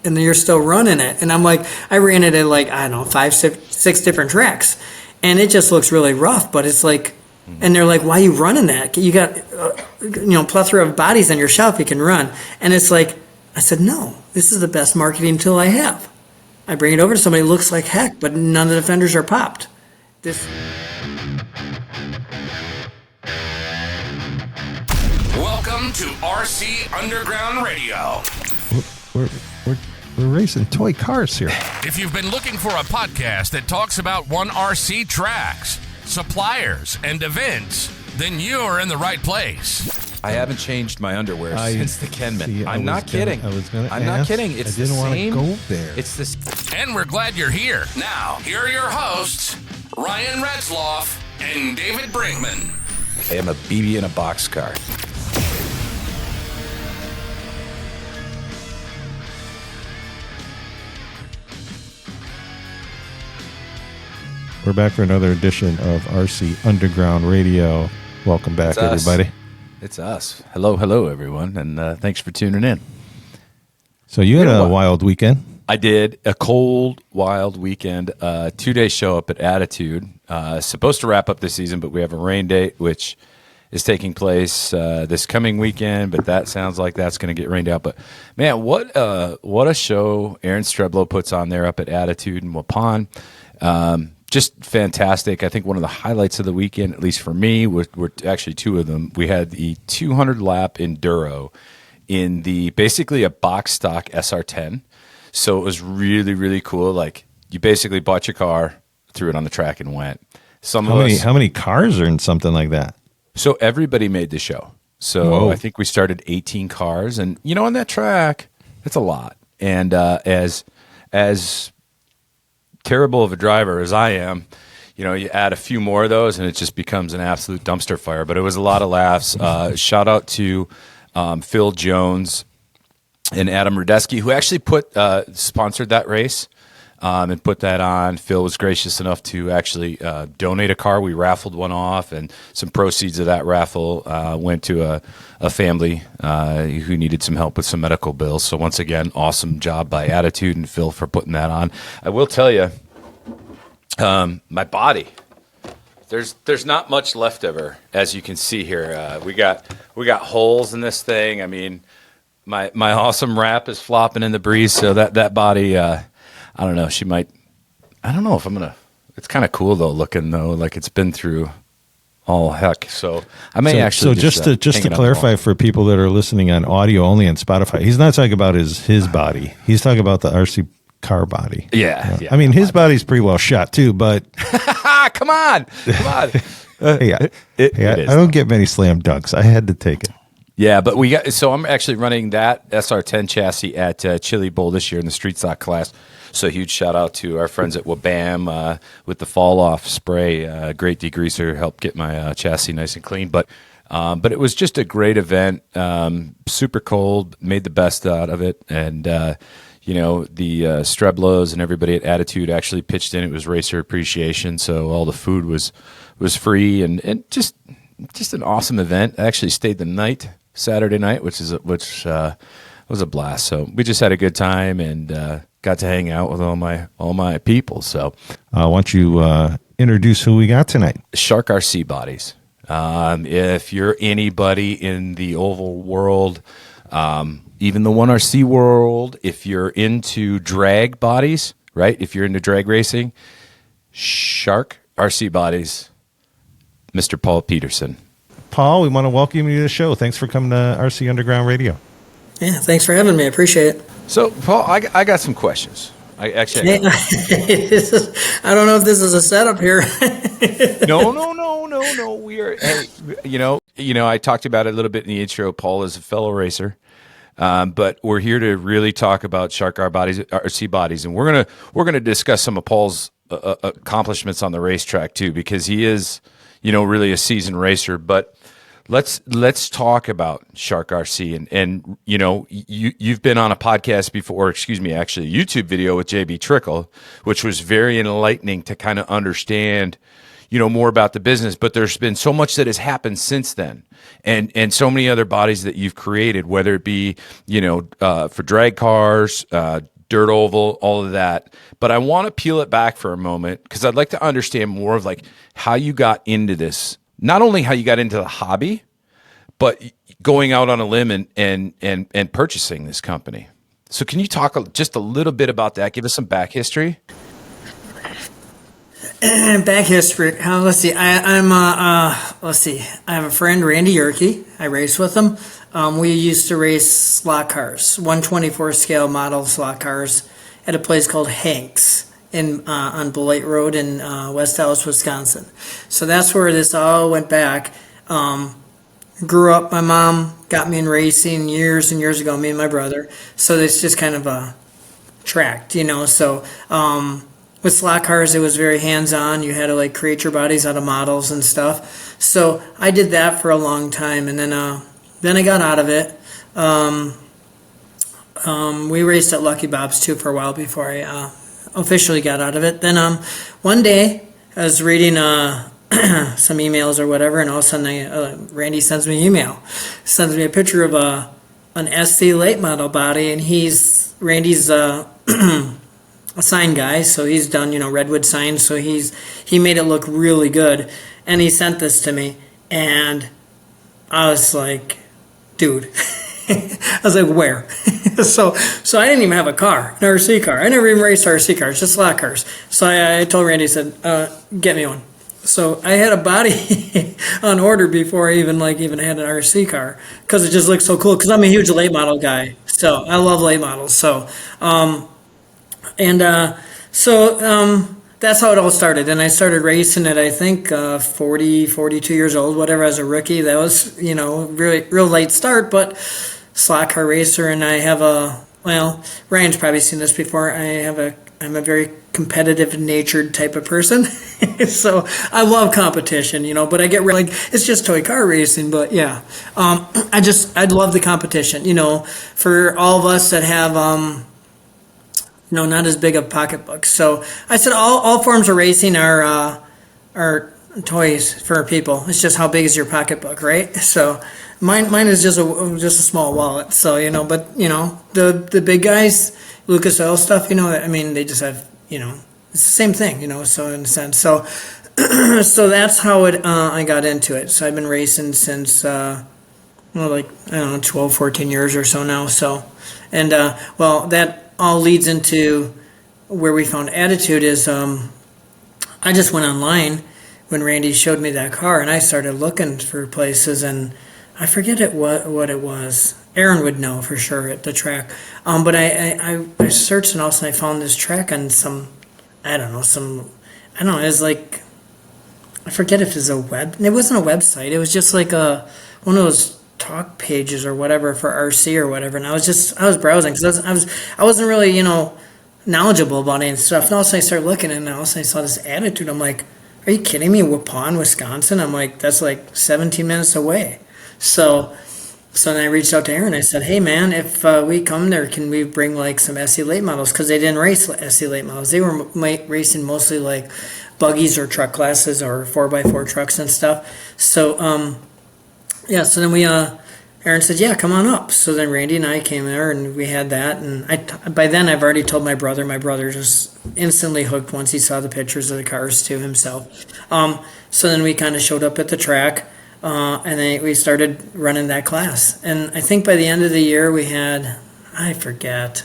and you're still running it. And I'm like, I ran it at like, I don't know, 5, 6 different tracks, and it just looks really rough. But it's like, and they're like, why are you running that? You got, plethora of bodies on your shelf you can run. And it's like, I said, no, this is the best marketing tool I have. I bring it over to somebody who looks like heck, but none of the fenders are popped. Welcome to RC Underground Radio. We're racing toy cars here. If you've been looking for a podcast that talks about one RC tracks, suppliers, and events, then you're in the right place. I haven't changed my underwear since the Kenman. I'm not kidding. I'm not kidding. It's I didn't the want same. to go there. It's this. And we're glad you're here. Now, here are your hosts, Ryan Retzloff and David Brinkman. I am a BB in a boxcar. We're back for another edition of RC Underground Radio. Welcome back, everybody. It's us. Hello, everyone, and thanks for tuning in. So you had a wild weekend. I did a cold, wild weekend. 2-day show up at Attitude. Supposed to wrap up the season, but we have a rain date, which is taking place this coming weekend. But that sounds like that's going to get rained out. But man, what a show Aaron Streblow puts on there up at Attitude in Waupun. Just fantastic. I think one of the highlights of the weekend, at least for me, were actually two of them. We had the 200-lap enduro in basically a box stock SR10. So it was really, really cool. Like, you basically bought your car, threw it on the track, and went. How many cars are in something like that? So everybody made the show. So Whoa. I think we started 18 cars, and on that track, it's a lot. And as terrible of a driver as I am, you add a few more of those and it just becomes an absolute dumpster fire. But it was a lot of laughs. Shout out to Phil Jones and Adam Rudesky, who actually sponsored that race and put that on. Phil was gracious enough to actually donate a car. We raffled one off, and some proceeds of that raffle went to a family who needed some help with some medical bills. So once again, awesome job by Attitude and Phil for putting that on. I will tell you, my body, there's not much left of her, as you can see here. We got holes in this thing. I mean, my awesome wrap is flopping in the breeze, so that body, I don't know. I don't know if I'm going to, it's kind of cool though, looking though, like it's been through all heck. So I may actually. So just to clarify for people that are listening on audio only on Spotify, he's not talking about his body. He's talking about the RC car body. Yeah. I mean, his body's pretty well shot too, but. Come on. I don't get many slam dunks. I had to take it. Yeah, but I'm actually running that SR10 chassis at Chili Bowl this year in the street stock class. So huge shout out to our friends at Wabam with the fall off spray. Great degreaser, helped get my chassis nice and clean. But it was just a great event. Super cold, made the best out of it. And, the Streblows and everybody at Attitude actually pitched in. It was racer appreciation. So all the food was free and just an awesome event. I actually stayed the night, Saturday night, which was a blast. So we just had a good time and got to hang out with all my people. So why don't you introduce who we got tonight? Shark RC Bodies. If you're anybody in the oval world, even the 1RC world, if you're into drag bodies, right? If you're into drag racing, Shark RC Bodies, Mr. Paul Peterson. Paul, we want to welcome you to the show. Thanks for coming to RC Underground Radio. Yeah, thanks for having me. I appreciate it. So, Paul, I got some questions. I don't know if this is a setup here. No. We are, I talked about it a little bit in the intro. Paul is a fellow racer, but we're here to really talk about Shark RC Bodies, and we're gonna discuss some of Paul's accomplishments on the racetrack too, because he is, really a seasoned racer. But let's talk about Shark RC and you've been on a podcast before, actually a YouTube video with JB Trickle, which was very enlightening to kind of understand more about the business. But there's been so much that has happened since then, and so many other bodies that you've created, whether it be for drag cars, dirt oval, all of that. But I want to peel it back for a moment because I'd like to understand more of like how you got into this, not only how you got into the hobby, but going out on a limb and purchasing this company. So can you talk just a little bit about that? Give us some back history. Back history. Let's see. Let's see. I have a friend, Randy Yerke. I race with him. We used to race slot cars, 124 scale model slot cars, at a place called Hanks on Beloit Road in West Allis, Wisconsin. So that's where this all went back. Grew up. My mom got me in racing years and years ago. Me and my brother. So it's just kind of tracked, So. With slot cars, it was very hands-on. You had to like create your bodies out of models and stuff. So I did that for a long time, and then I got out of it. We raced at Lucky Bob's too for a while before I officially got out of it. Then one day I was reading some emails or whatever, and all of a sudden Randy sends me an email, sends me a picture of an SC late model body, and Randy's a sign guy, so he's done, redwood signs, so he made it look really good, and he sent this to me, and I was like, dude, I was like, where? so I didn't even have a car, an RC car. I never even raced RC cars, just slot cars. So I told Randy, I said, get me one. So I had a body on order before I even had an RC car, because it just looked so cool, because I'm a huge late model guy, so I love late models. So that's how it all started. And I started racing at, I think, 42 years old, whatever, as a rookie. That was, really real late start, but slot car racer. And I have Ryan's probably seen this before. I'm a very competitive natured type of person. So I love competition, but I get really, it's just toy car racing, but yeah. I'd love the competition, for all of us that have, not as big of pocketbooks. So I said all forms of racing are toys for people. It's just how big is your pocketbook, right? So mine is just a small wallet. So but the big guys, Lucas Oil stuff, they just have it's the same thing, So in a sense, so that's how I got into it. So I've been racing since 12, 14 years or so now. So and that all leads into where we found Attitude is I just went online when Randy showed me that car, and I started looking for places, and I forget what it was. Aaron would know for sure at the track. But I searched, and also I found this track on it was like, I forget if it was it wasn't a website. It was just like one of those talk pages or whatever for RC or whatever, and I was browsing because I wasn't really knowledgeable about any stuff. And all of a sudden I started looking, and all of a sudden I saw this Attitude. I'm like, are you kidding me? Waupun, Wisconsin? I'm like, that's like 17 minutes away. So then I reached out to Aaron. I said, hey man, if we come there, can we bring like some SE late models? Because they didn't race SE late models. They were racing mostly like buggies or truck classes or 4x4 trucks and stuff. So so then Aaron said, yeah, come on up. So then Randy and I came there, and we had that. And by then I've already told my brother. My brother just instantly hooked once he saw the pictures of the cars to himself. So then we kind of showed up at the track, and then we started running that class. And I think by the end of the year we had, I forget.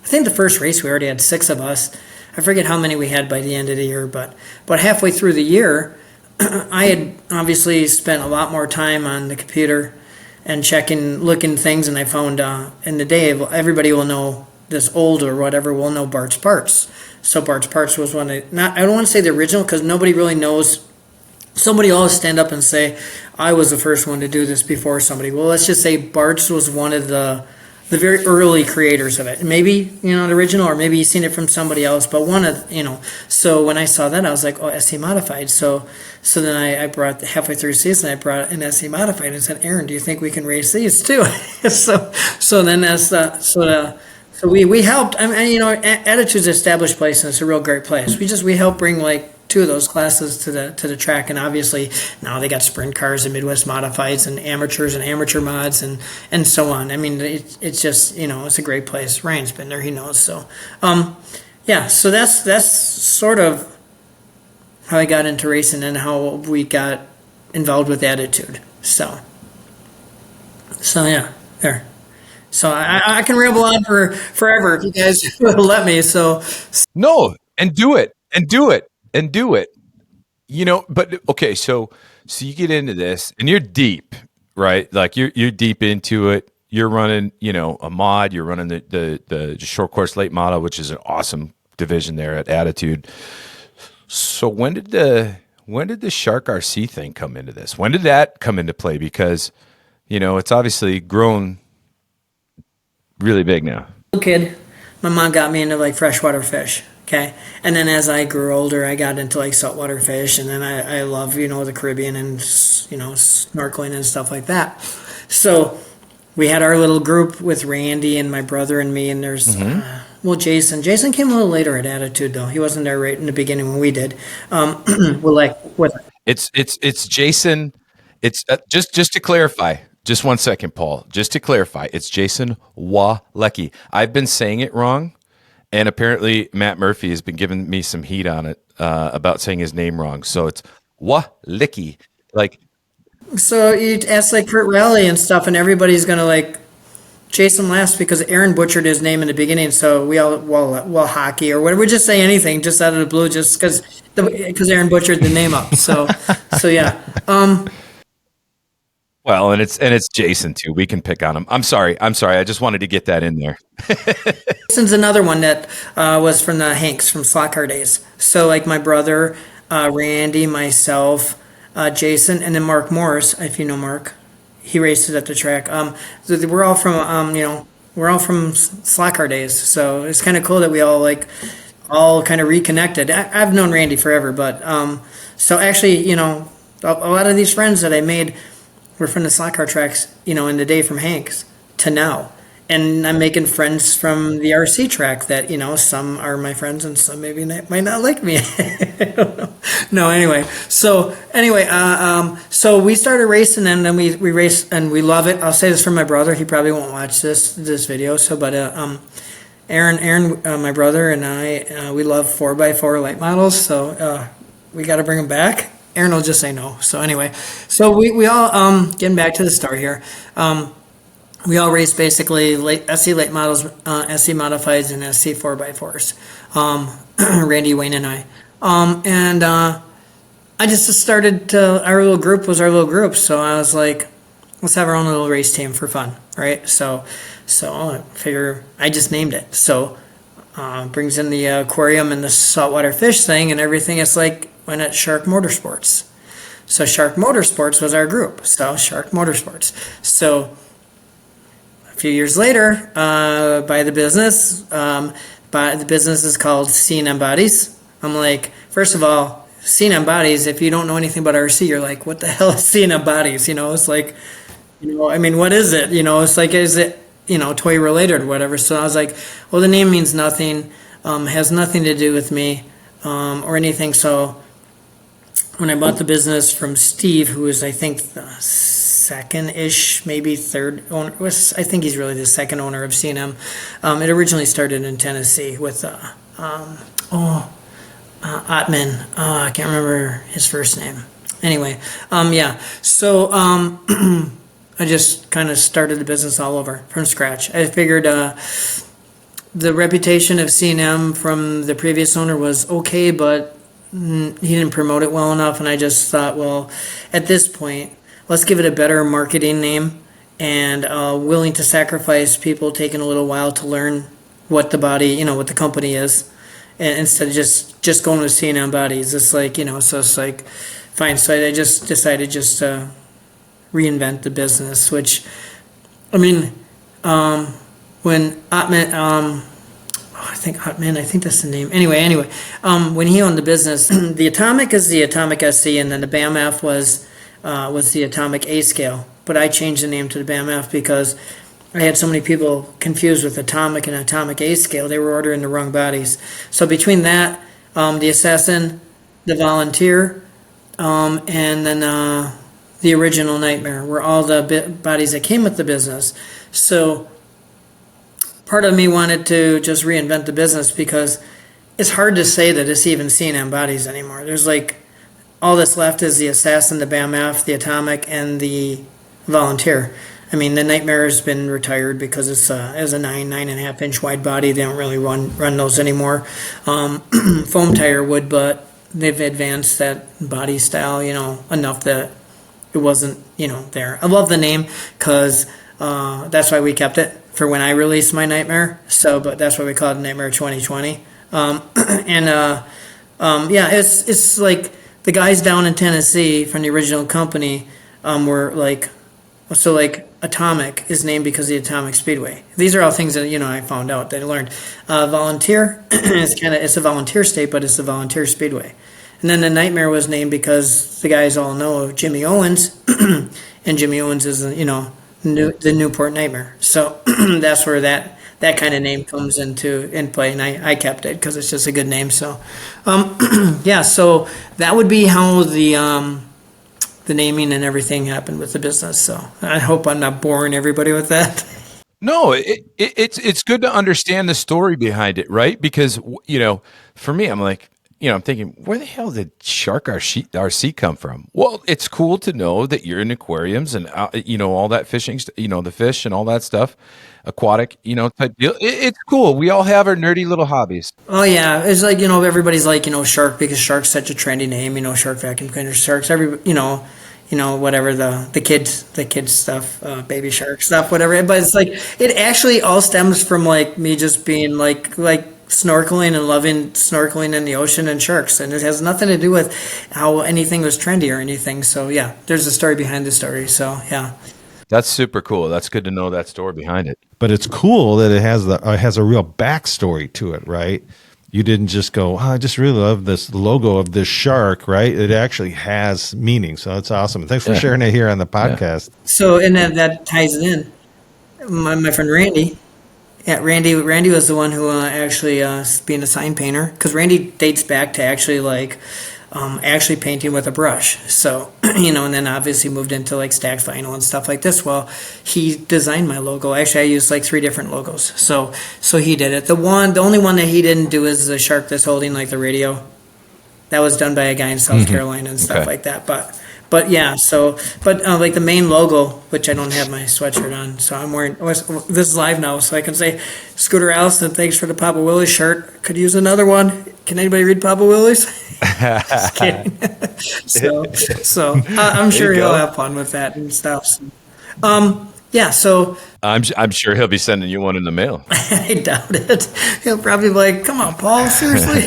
I think the first race we already had 6 of us. I forget how many we had by the end of the year, but halfway through the year, I had obviously spent a lot more time on the computer and looking things, and I found in the day, everybody will know this old or whatever will know Bart's Parts. So Bart's Parts was I don't want to say the original because nobody really knows. Somebody always stand up and say, I was the first one to do this before somebody. Well, let's just say Bart's was one of the very early creators of it. Maybe, the original, or maybe you've seen it from somebody else, but so when I saw that, I was like, oh, SE Modified. So then I brought, halfway through the season, I brought an SE Modified and said, Aaron, do you think we can race these too? so then we helped. Attitude's an established place, and it's a real great place. We help bring like two of those classes to the track, and obviously now they got sprint cars and Midwest modifieds and amateurs and amateur mods and so on. I mean, it's just, it's a great place. Ryan's been there, he knows. So, yeah, so that's sort of how I got into racing and how we got involved with Attitude. So yeah, there. So I can ramble on for forever if you guys will let me. So No, and do it. But okay, so you get into this and you're deep, right? Like you're deep into it. You're running, a mod. You're running the short course late model, which is an awesome division there at Attitude. So when did the Shark RC thing come into this? When did that come into play? Because it's obviously grown really big now. Little kid, my mom got me into like freshwater fish. Okay, and then as I grew older, I got into like saltwater fish, and then I love the Caribbean and snorkeling and stuff like that. So we had our little group with Randy and my brother and me, and there's Jason. Jason came a little later at Attitude though. He wasn't there right in the beginning when we did. It's Jason. It's just to clarify. Just 1 second, Paul. Just to clarify, it's Jason Walecki. I've been saying it wrong. And apparently, Matt Murphy has been giving me some heat on it about saying his name wrong. So it's Walecki. So you ask like Kurt Raleigh and stuff, and everybody's gonna like chase him last because Aaron butchered his name in the beginning. So we all hockey or whatever. We just say anything just out of the blue, just because Aaron butchered the name up. So yeah. Well, and it's Jason too. We can pick on him. I'm sorry. I just wanted to get that in there. Jason's another one that was from the Hanks from Slot Car days. So like my brother, Randy, myself, Jason, and then Mark Morris. If you know Mark, he races at the track. So we're all from Slot Car days. So it's kind of cool that we all kind of reconnected. I've known Randy forever, but so actually, a lot of these friends that I made were from the slot car tracks, in the day from Hanks to now. And I'm making friends from the RC track that, some are my friends and some maybe might not like me. I don't know. No, anyway. So we started racing and then we race and we love it. I'll say this for my brother. He probably won't watch this video. So, but Aaron, my brother and I, we love 4x4 light models. So we got to bring them back. Aaron will just say no. So anyway, so we all, getting back to the start here, we all race basically SC late models, SC modifieds, and SC 4x4s, Randy, Wayne, and I. I just started our little group was our little group. So I was like, let's have our own little race team for fun, right? So I figure I just named it. So brings in the aquarium and the saltwater fish thing and everything. It's like, went at Shark Motorsports. So Shark Motorsports was our group. So Shark Motorsports. So a few years later, by the business is called C&M Bodies. I'm like, first of all, C&M Bodies, if you don't know anything about RC, you're like, what the hell is C&M Bodies? It's like, what is it? It's like, is it, toy related or whatever? So I was like, well, the name means nothing, has nothing to do with me or anything. So when I bought the business from Steve, who was, I think, the second-ish, maybe third owner, I think he's really the second owner of C&M. It originally started in Tennessee with, Ottman. I can't remember his first name. Anyway, yeah. So I just kind of started the business all over from scratch. I figured the reputation of C&M from the previous owner was okay, but he didn't promote it well enough, and I just thought, well, at this point, let's give it a better marketing name and willing to sacrifice people taking a little while to learn what the body, what the company is, and instead of just going with C&M Bodies. It's like, so it's like, fine. So I just decided just to reinvent the business, which, when Ottman, I think that's the name. Anyway, when he owned the business, the Atomic is the Atomic SC, and then the BAMF was the Atomic A scale. But I changed the name to the BAMF because I had so many people confused with Atomic and Atomic A scale. They were ordering the wrong bodies. So between that, the Assassin, the Volunteer, and then the original Nightmare were all the bodies that came with the business. So part of me wanted to just reinvent the business because it's hard to say that it's even seen on bodies anymore. There's like all that's left is the Assassin, the BAM F, the Atomic, and the Volunteer. I mean, the Nightmare has been retired because it's a 9.5 inch wide body. They don't really run those anymore. Foam tire would, but they've advanced that body style, enough that it wasn't, there. I love the name because that's why we kept it for when I released my Nightmare. So, but that's why we call it Nightmare 2020. It's like the guys down in Tennessee from the original company were like, so like Atomic is named because of the Atomic Speedway. These are all things that I found out that I learned. Volunteer is it's a volunteer state, but it's the Volunteer Speedway. And then the Nightmare was named because the guys all know Jimmy Owens, and Jimmy Owens is the Newport Nightmare. So that's where that kind of name comes in play, and I kept it because it's just a good name. So so that would be how the naming and everything happened with the business. So I hope I'm not boring everybody with that. No, it's good to understand the story behind it, right? Because for me, I'm like, I'm thinking, where the hell did Shark RC come from? Well, it's cool to know that you're in aquariums and all that fishing, the fish and all that stuff, aquatic, type deal. It's cool. We all have our nerdy little hobbies. Oh yeah, it's like everybody's like Shark because Shark's such a trendy name. Shark vacuum cleaner, Sharks. Whatever the kids stuff, baby shark stuff, whatever. But it's like it actually all stems from like me just being like snorkeling and loving snorkeling in the ocean and sharks, and it has nothing to do with how anything was trendy or anything. So yeah, there's a story behind the story. So yeah, that's super cool. That's good to know that story behind it. But it's cool that it has a real backstory to it, right? You didn't just go, I just really love this logo of this shark, right? It actually has meaning. So that's awesome. Thanks for sharing it here on the podcast. So, and that ties it in. My friend Randy. Yeah, Randy was the one who actually being a sign painter, because Randy dates back to actually painting with a brush. So, and then obviously moved into like stacked vinyl and stuff like this. Well, he designed my logo. Actually, I used like 3 different logos. So he did it. The only one that he didn't do is the shark that's holding like the radio. That was done by a guy in South Carolina and stuff like that. But yeah, like the main logo, which I don't have my sweatshirt on, so I'm wearing, this is live now, so I can say, Scooter Allison, thanks for the Papa Willie's shirt. Could use another one. Can anybody read Papa Willie's? Just kidding. so I'm sure he'll have fun with that and stuff. So I'm sure he'll be sending you one in the mail. I doubt it. He'll probably be like, "Come on, Paul, seriously,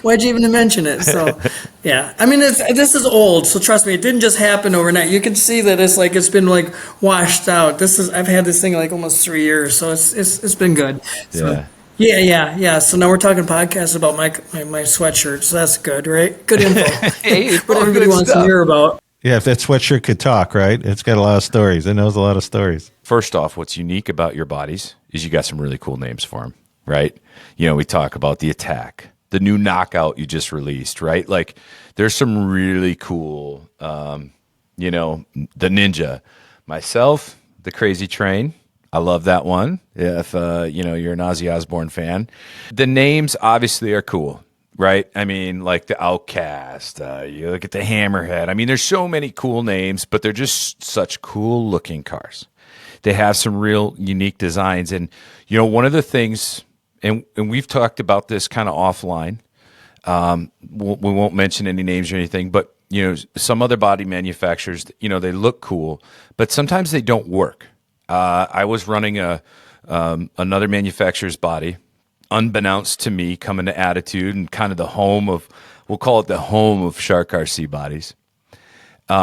why'd you even mention it?" So, yeah, I mean, this is old, so trust me, it didn't just happen overnight. You can see that it's been like washed out. I've had this thing like almost 3 years, so it's been good. So, yeah. So now we're talking podcasts about my sweatshirt, so that's good, right? Good info. Hey, what everybody wants to hear about. Yeah, if that sweatshirt could talk, right? It's got a lot of stories. It knows a lot of stories. First off, what's unique about your bodies is you got some really cool names for them, right? We talk about the Attack, the new Knockout you just released, right? Like, there's some really cool, the Ninja. Myself, the Crazy Train. I love that one. If, you're an Ozzy Osbourne fan. The names obviously are cool. Right? I mean, like the Outcast, you look at the Hammerhead. I mean, there's so many cool names, but they're just such cool looking cars. They have some real unique designs. And, one of the things, and we've talked about this kind of offline, we won't mention any names or anything, but, some other body manufacturers, they look cool, but sometimes they don't work. I was running another manufacturer's body, unbeknownst to me, coming to Attitude and kind of we'll call it the home of Shark RC bodies. We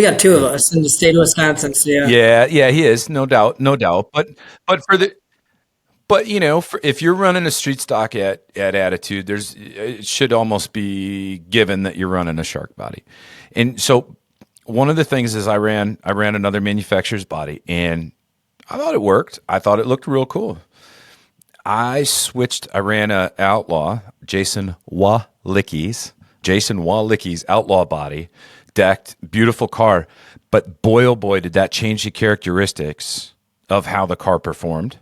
got 2 of us in the state of Wisconsin. So yeah, he is, no doubt. But if you're running a street stock at Attitude, it should almost be given that you're running a Shark body. And so one of the things is I ran another manufacturer's body, and I thought it worked. I thought it looked real cool. I ran a Outlaw, Jason Walicki's Outlaw body, decked, beautiful car. But boy, oh boy, did that change the characteristics of how the car performed.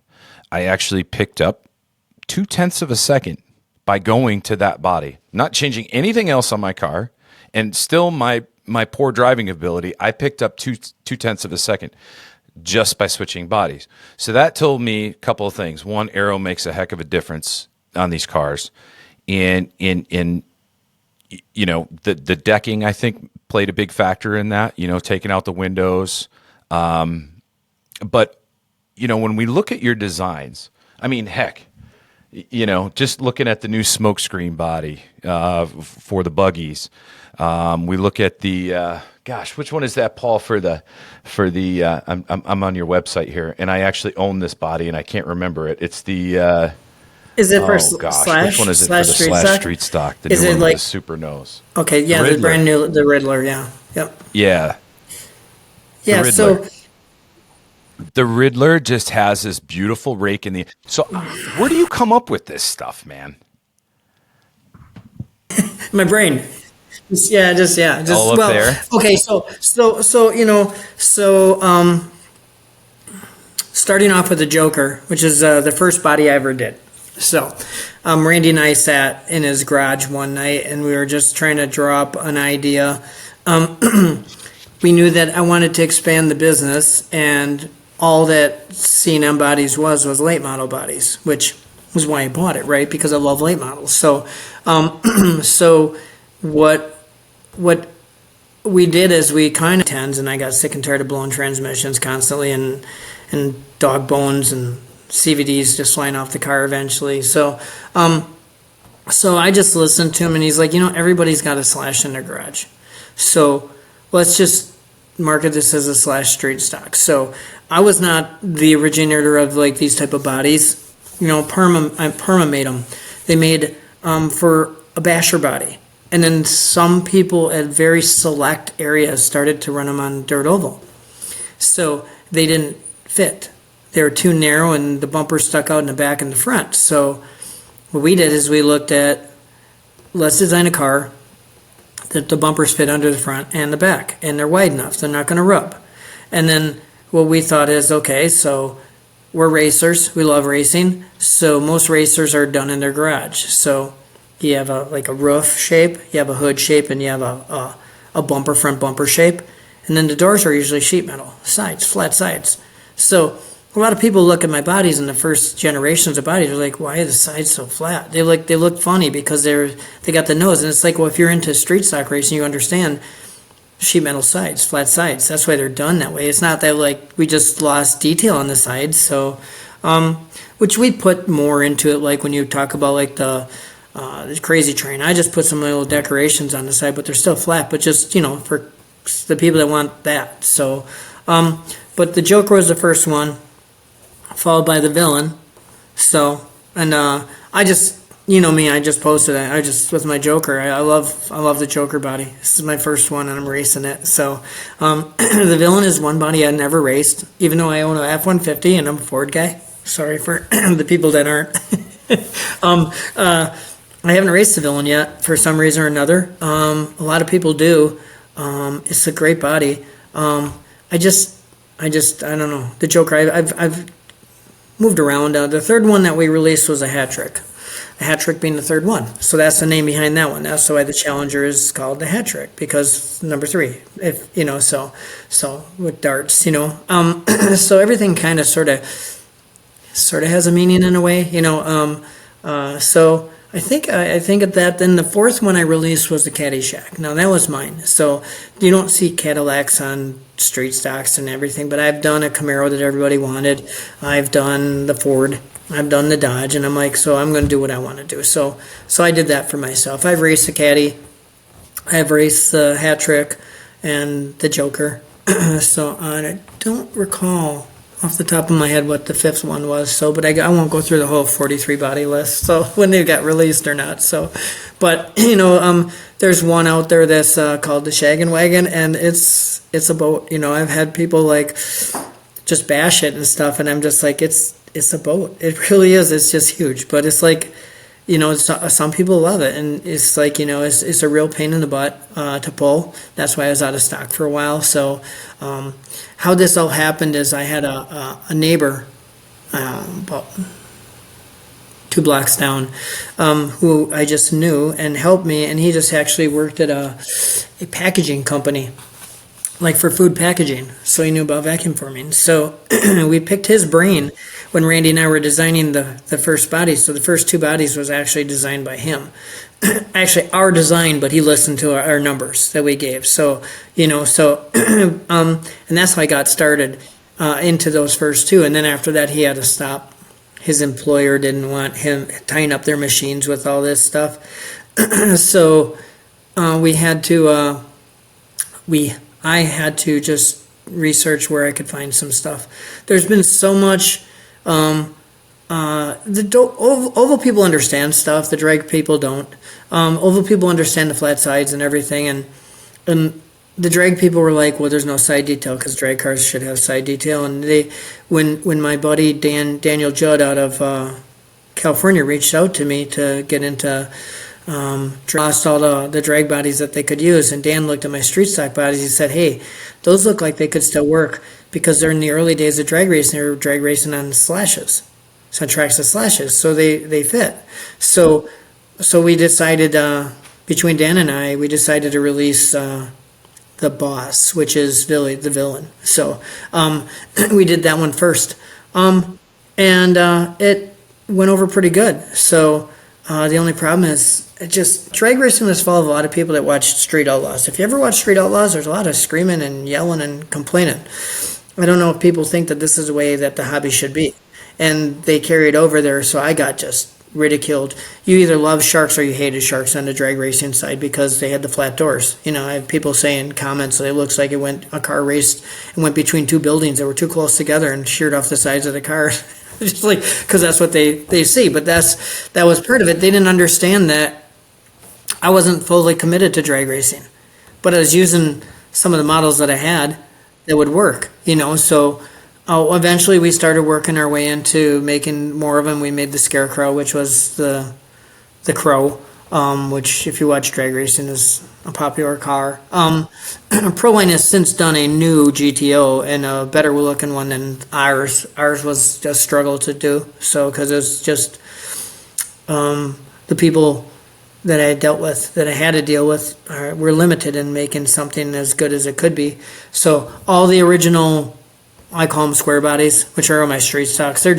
I actually picked up 0.2 of a second by going to that body, not changing anything else on my car, and still my poor driving ability. I picked up 0.2 of a second just by switching bodies. So that told me a couple of things. One, aero makes a heck of a difference on these cars. In you know, the decking, I think, played a big factor in that, you know, taking out the windows. But, you know, when we look at your designs, I mean, heck, you know, just looking at the new smokescreen body for the buggies. We look at the which one is that, Paul? I'm on your website here, and I actually own this body, and I can't remember it. It's the Is it for Slash? Which one is it for the Slash Street Stock? The is new it one like with the super nose? Okay, yeah, the brand new, the Riddler, yeah, yep, Yeah, yeah. So the Riddler just has this beautiful rake in the. So, where do you come up with this stuff, man? my brain. Just All up there? Okay, so starting off with the Joker, which is the first body I ever did. So, Randy and I sat in his garage one night, and we were just trying to draw up an idea. We knew that I wanted to expand the business, and all that C&M Bodies was late model bodies, which was why I bought it, right? Because I love late models. So, so what we did is we kind of tens, and I got sick and tired of blowing transmissions constantly, and dog bones and CVDs just flying off the car eventually. So I just listened to him, and he's like, you know, everybody's got a Slash in their garage, so let's just market this as a Slash street stock. So I was not the originator of like these type of bodies. You know, Perma made them. They made for a basher body. And then some people at very select areas started to run them on dirt oval. So they didn't fit. They were too narrow, and the bumper stuck out in the back and the front. So what we did is we looked at, let's design a car that the bumpers fit under the front and the back, and they're wide enough. They're not going to rub. And then what we thought is, okay, so we're racers. We love racing. So most racers are done in their garage. So you have a roof shape, you have a hood shape, and you have a bumper, front bumper shape. And then the doors are usually sheet metal, sides, flat sides. So a lot of people look at my bodies, and the first generations of bodies are like, why are the sides so flat? They look funny because they got the nose. And it's like, well, if you're into street stock racing, you understand sheet metal sides, flat sides. That's why they're done that way. It's not that like we just lost detail on the sides. So, which we put more into it, like when you talk about like the crazy train. I just put some little decorations on the side, but they're still flat, but just, you know, for the people that want that. So, but the Joker was the first one, followed by the Villain. So, and I just, you know me, I just posted it. I just, with my Joker, I love the Joker body. This is my first one, and I'm racing it. So, the Villain is one body I never raced, even though I own an F-150 and I'm a Ford guy. Sorry for the people that aren't. I haven't raced the Villain yet for some reason or another. A lot of people do. It's a great body. I don't know. The Joker, I've moved around. The third one that we released was a hat trick. A hat trick being the third one. So that's the name behind that one. That's why the Challenger is called the hat trick, because number 3. If you know, so with darts, you know. So everything kind of sort of has a meaning in a way, you know. So I think that then the fourth one I released was the Caddyshack. Now that was mine. So you don't see Cadillacs on street stocks and everything, but I've done a Camaro that everybody wanted. I've done the Ford. I've done the Dodge, and I'm like, so I'm going to do what I want to do. So I did that for myself. I've raced the Caddy. I've raced the hat trick and the Joker. So I don't recall off the top of my head what the fifth one was. So, but I won't go through the whole 43 body list. So when they got released or not. So, but you know, there's one out there that's called the Shaggin' Wagon, and it's about, you know, I've had people like just bash it and stuff. And I'm just like, it's a boat. It really is. It's just huge. But it's like, some people love it, and it's like, it's a real pain in the butt to pull. That's why I was out of stock for a while. So how this all happened is I had a neighbor about 2 blocks down, who I just knew and helped me, and he just actually worked at a packaging company, like for food packaging. So he knew about vacuum forming. So we picked his brain when Randy and I were designing the first bodies. So the first 2 bodies was actually designed by him. Actually, our design, but he listened to our numbers that we gave. So, and that's how I got started into those first 2. And then after that, he had to stop. His employer didn't want him tying up their machines with all this stuff. So we had to, I had to just research where I could find some stuff. There's been so much, oval people understand stuff, the drag people don't. Oval people understand the flat sides and everything, and the drag people were like, well, there's no side detail because drag cars should have side detail. And when my buddy Daniel Judd out of California reached out to me to get into lost all the drag bodies that they could use, and Dan looked at my street stock bodies. He said, hey, those look like they could still work because they're in the early days of drag racing. They were drag racing on slashes, so tracks of slashes, so they fit. So we decided, between Dan and I, we decided to release the boss, which is Billy the villain. So we did that one first, and it went over pretty good. So the only problem is, drag racing was full of a lot of people that watched Street Outlaws. If you ever watch Street Outlaws, there's a lot of screaming and yelling and complaining. I don't know if people think that this is the way that the hobby should be, and they carry it over there. So I got just ridiculed. You either love sharks or you hated sharks on the drag racing side because they had the flat doors. I have people saying comments that it looks like a car raced and went between 2 buildings that were too close together and sheared off the sides of the car. Just like, because that's what they see. But that was part of it. They didn't understand that I wasn't fully committed to drag racing, but I was using some of the models that I had that would work. So eventually we started working our way into making more of them. We made the Scarecrow, which was the Crow, which, if you watch drag racing, is a popular car. Proline has since done a new GTO and a better looking one than ours. Ours was just struggle to do, so because it's just the people that I dealt with, that I had to deal with, were limited in making something as good as it could be. So all the original, I call them square bodies, which are on my street stocks, they're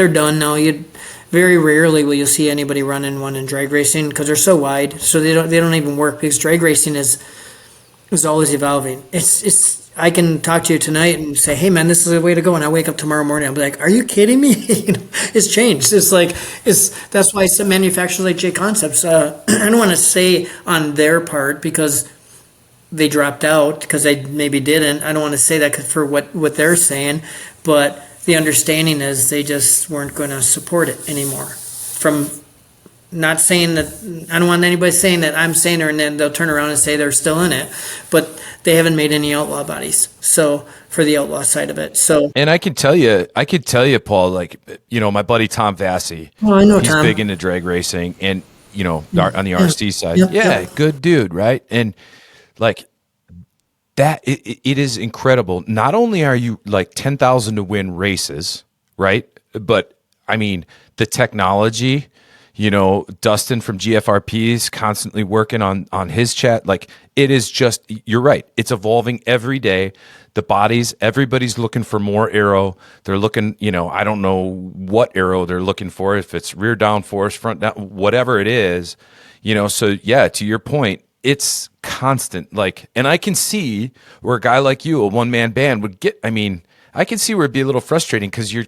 done now. Very rarely will you see anybody running one in drag racing because they're so wide, so they don't even work, because drag racing is always evolving. I can talk to you tonight and say, hey man, this is the way to go, and I wake up tomorrow morning, I'll be like, are you kidding me? It's changed. That's why some manufacturers like J Concepts, I don't want to say on their part because they dropped out, because they maybe didn't. I don't want to say that for what they're saying, but the understanding is they just weren't going to support it anymore. From not saying that, I don't want anybody saying that I'm saying it, and then they'll turn around and say they're still in it, but they haven't made any outlaw bodies. So for the outlaw side of it. So, and I could tell you, Paul, like, my buddy Tom Vassy, I know he's Tom. big into drag racing, and on the RC side, Yeah. good dude, right? And like that, it is incredible. Not only are you like 10,000 to win races, right? But I mean, the technology, Dustin from GFRP is constantly working on his chat. Like, it is just, you're right. It's evolving every day. The bodies, everybody's looking for more aero. They're looking, I don't know what aero they're looking for, if it's rear downforce, front down, whatever it is, so yeah, to your point, it's constant. Like, and I can see where a guy like you, a one-man band, would get, I can see where it'd be a little frustrating because you're,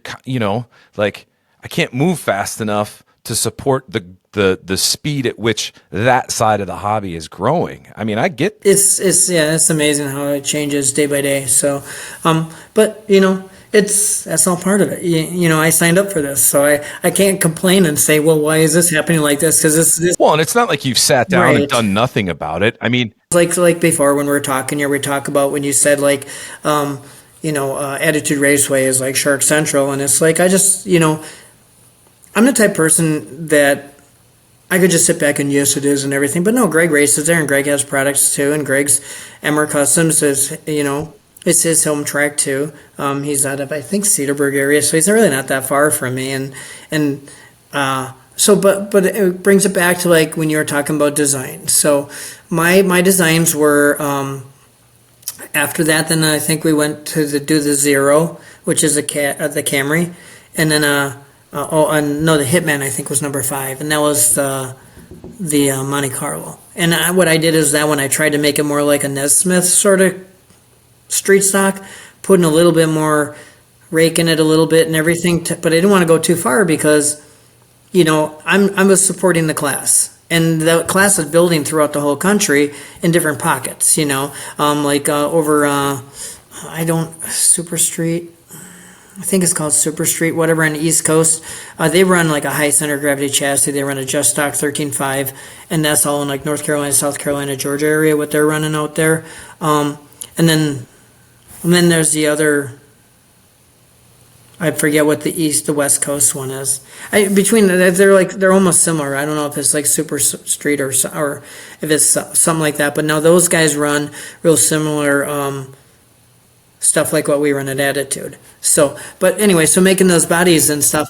like, I can't move fast enough to support the speed at which that side of the hobby is growing. I get it's amazing how it changes day by day. So, but that's all part of it. I signed up for this, so I can't complain and say, well, why is this happening like this? Because this. Well, and it's not like you've sat down Right. and done nothing about it. Like before when we were talking here, we talk about when you said like, Attitude Raceway is like Shark Central, and it's like I just I'm the type of person that I could just sit back and yes, it is and everything. But no, Greg races there, and Greg has products too, and Greg's Emmer Customs is it's his home track too. He's out of I think Cedarburg area, so he's really not that far from me, but it brings it back to like when you were talking about design. So my designs were after that. Then I think we went to do the Zero, which is the Camry, and then the Hitman I think was number 5, and that was the Monte Carlo. And what I did is that one I tried to make it more like a Nesmith sort of street stock, putting a little bit more rake in it a little bit and everything, but I didn't want to go too far because I was supporting the class, and the class is building throughout the whole country in different pockets. Over Super Street. I think it's called Super Street, whatever, on the East Coast. They run like a high center gravity chassis. They run a Just Stock 13.5, and that's all in like North Carolina, South Carolina, Georgia area, what they're running out there. And then there's the other. I forget what the West Coast one is. They're almost similar. I don't know if it's like Super Street or if it's something like that. But now those guys run real similar stuff like what we run at Attitude. So, but anyway, so making those bodies and stuff,